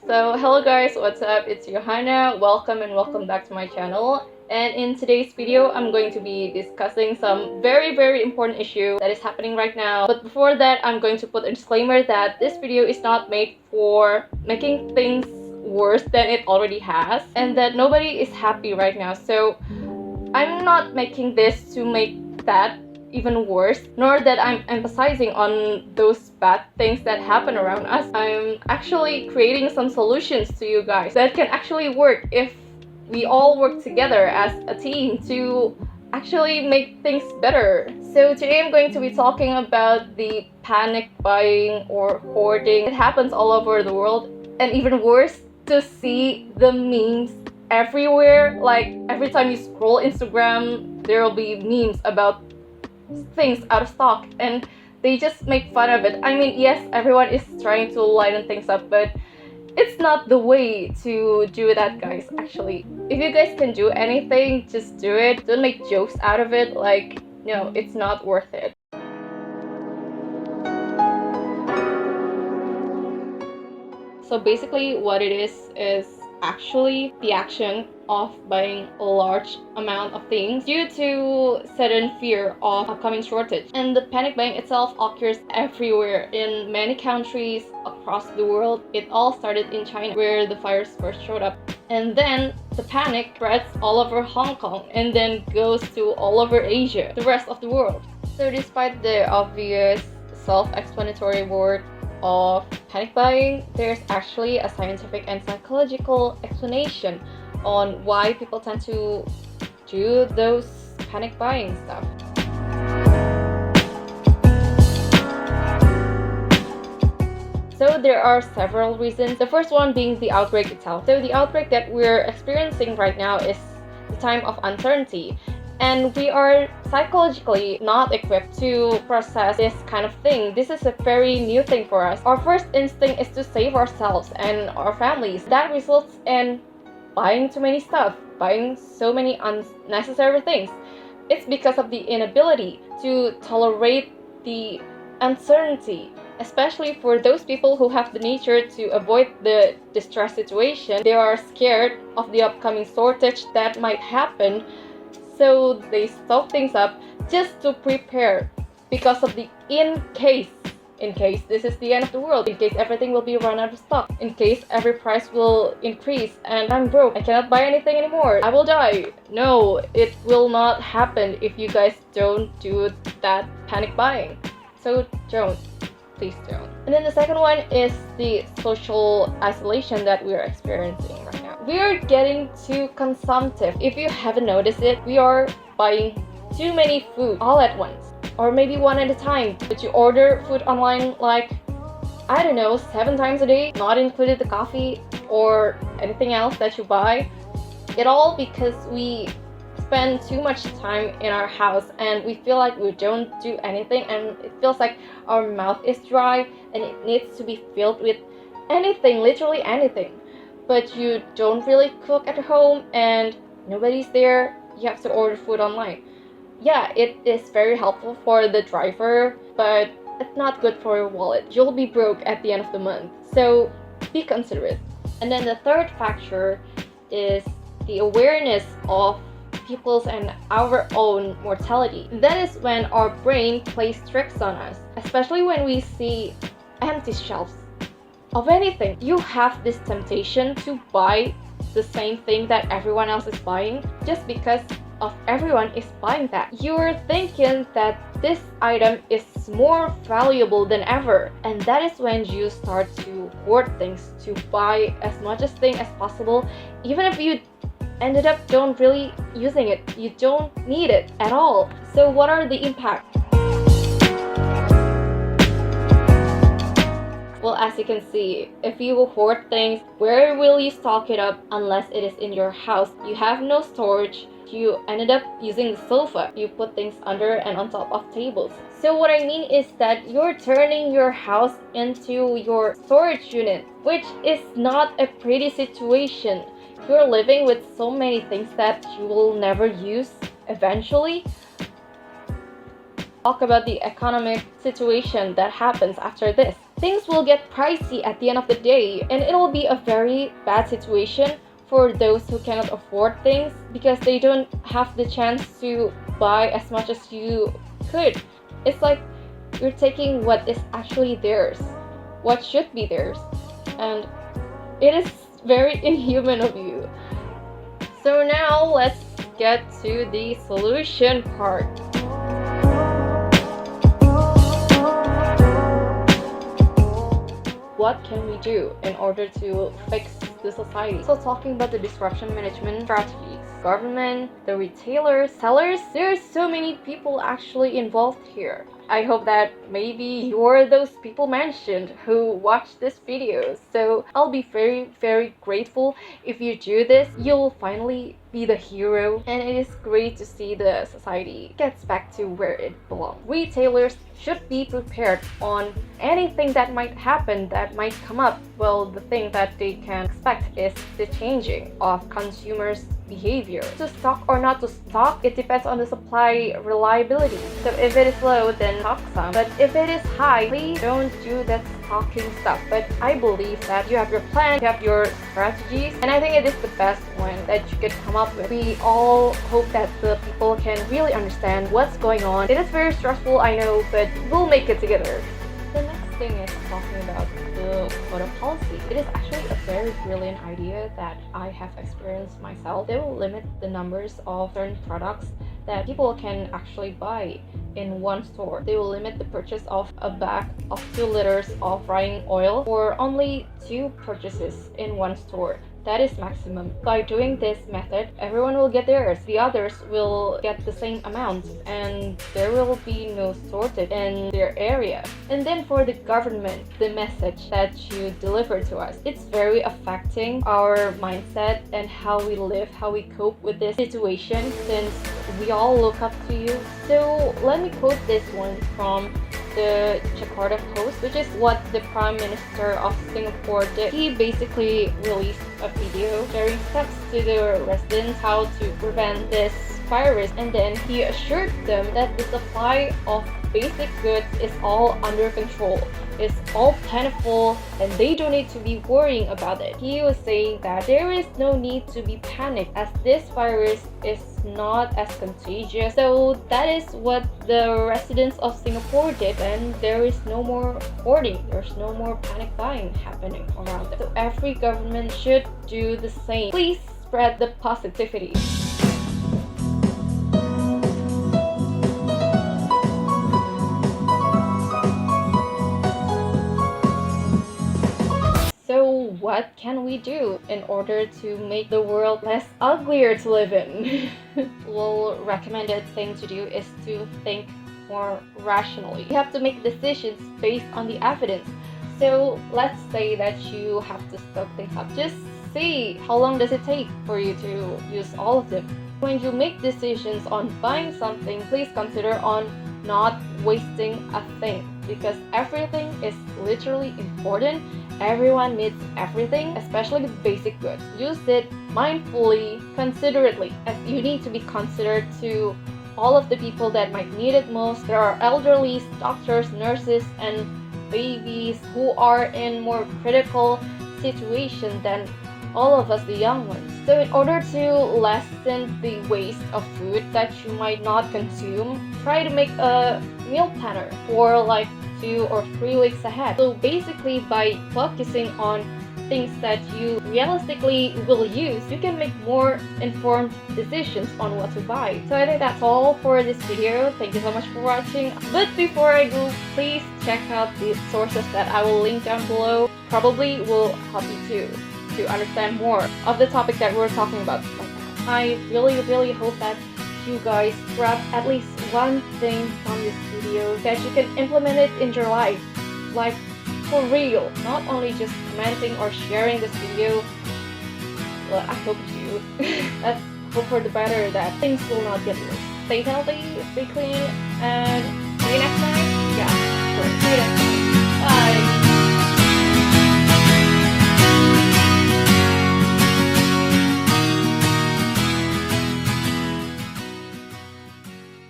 So hello guys, what's up? It's Yohana. Welcome and welcome back to my channel. And in today's video, I'm going to be discussing some very important issue that is happening right now. But before that, I'm going to put a disclaimer that this video is not made for making things worse than it already has, and that nobody is happy right now. So I'm not making this to make that even worse, nor that I'm emphasizing on those bad things that happen around us. I'm actually creating some solutions to you guys that can actually work if we all work together as a team to actually make things better. So today I'm going to be talking about the panic buying or hoarding. It happens all over the world, and even worse, to see the memes everywhere. Like every time you scroll Instagram, there will be memes about things out of stock, and they just make fun of it. I mean, yes, everyone is trying to lighten things up, but it's not the way to do that, guys. Actually, if you guys can do anything, just do it. Don't make jokes out of it. Like, no, it's not worth it. So basically what it is actually the action of buying a large amount of things due to sudden fear of upcoming shortage. And the panic buying itself occurs everywhere in many countries across the world. It all started in China, where the virus first showed up. And then the panic spreads all over Hong Kong and then goes to all over Asia, the rest of the world. So despite the obvious self-explanatory word of panic buying, there's actually a scientific and psychological explanation on why people tend to do those panic buying stuff. So there are several reasons. The first one being the outbreak itself. So the outbreak that we're experiencing right now is the time of uncertainty, and we are psychologically not equipped to process this kind of thing. This is a very new thing for us. Our first instinct is to save ourselves and our families. That results in buying too many stuff, buying so many unnecessary things. It's because of the inability to tolerate the uncertainty, especially for those people who have the nature to avoid the distress situation. They are scared of the upcoming shortage that might happen, so they stock things up just to prepare because of the in case this is the end of the world, in case everything will be run out of stock, in case every price will increase and I'm broke, I cannot buy anything anymore, I will die. No, it will not happen if you guys don't do that panic buying. So don't. Please don't. And then the second one is the social isolation that we are experiencing right now. We are getting too consumptive. If you haven't noticed it, we are buying too many food all at once, or maybe one at a time. But you order food online like, I don't know, 7 times a day, not included the coffee or anything else that you buy. It all because we spend too much time in our house and we feel like we don't do anything, and it feels like our mouth is dry and it needs to be filled with anything, literally anything. But you don't really cook at home and nobody's there, you have to order food online. Yeah, it is very helpful for the driver, but it's not good for your wallet. You'll be broke at the end of the month, so be considerate. And then the third factor is the awareness of people's and our own mortality. That is when our brain plays tricks on us, especially when we see empty shelves of anything. You have this temptation to buy the same thing that everyone else is buying just because of everyone is buying that. You're thinking that this item is more valuable than ever, and that is when you start to hoard things, to buy as much thing as possible, even if you ended up don't really using it. You don't need it at all. So what are the impacts? Well, as you can see, if you hoard things, where will you stock it up unless it is in your house? You have no storage. You ended up using the sofa. You put things under and on top of tables. So what I mean is that you're turning your house into your storage unit, which is not a pretty situation. You're living with so many things that you will never use eventually. Talk about the economic situation that happens after this. things will get pricey at the end of the day, and it'll be a very bad situation for those who cannot afford things because they don't have the chance to buy as much as you could. It's like you're taking what is actually theirs, what should be theirs, and it is very inhuman of you. So now let's get to the solution part. What can we do in order to fix the society? So talking about the disruption management strategies, government, the retailers, sellers, there's so many people actually involved here. I hope that maybe you're those people mentioned who watch this video. So I'll be very, very grateful if you do this. You'll finally be the hero, and it is great to see the society gets back to where it belongs. Retailers should be prepared on anything that might happen, that might come up. Well, the thing that they can expect is the changing of consumers' behavior. To stock or not to stock, it depends on the supply reliability. So if it is low, then stock some. But if it is high, please don't do that stocking stuff. But I believe that you have your plan, you have your strategies, and I think it is the best one that you could come up with. We all hope that the people can really understand what's going on. It is very stressful, I know, but we'll make it together. The next thing is talking about the quota policy. It is actually a very brilliant idea that I have experienced myself. They will limit the numbers of certain products that people can actually buy in one store. They will limit the purchase of a bag of 2 liters of frying oil for only 2 purchases in one store. That is maximum. By doing this method, everyone will get theirs. The others will get the same amount, and there will be no shortage in their area. And then for the government, the message that you deliver to us, it's very affecting our mindset and how we live, how we cope with this situation, since we all look up to you. So let me quote this one from the Jakarta Post, which is what the Prime Minister of Singapore did. He basically released a video sharing steps to the residents how to prevent this virus, and then he assured them that the supply of basic goods is all under control, is all plentiful, and they don't need to be worrying about it. He was saying that there is no need to be panicked as this virus is not as contagious. So that is what the residents of Singapore did, and there is no more hoarding, there's no more panic buying happening around them. So every government should do the same. Please spread the positivity. So what can we do in order to make the world less uglier to live in? Well, recommended thing to do is to think more rationally. You have to make decisions based on the evidence. So let's say that you have to stock things up. Just see how long does it take for you to use all of them. When you make decisions on buying something, please consider on not wasting a thing, because everything is literally important. Everyone needs everything, especially the basic goods. Use it mindfully, considerately, as you need to be considerate to all of the people that might need it most. There are elderly, doctors, nurses, and babies who are in more critical situations than all of us, the young ones. So in order to lessen the waste of food that you might not consume, try to make a meal planner for like 2 or 3 weeks ahead. So basically, by focusing on things that you realistically will use, you can make more informed decisions on what to buy. So I think that's all for this video. Thank you so much for watching. But before I go, please check out the sources that I will link down below. Probably will help you to understand more of the topic that we're talking about right now. I really hope that you guys grab at least one thing from this video that you can implement it in your life, like for real, not only just commenting or sharing this video. Well, I hope you let's hope for the better, that things will not get worse. Stay healthy, stay clean, and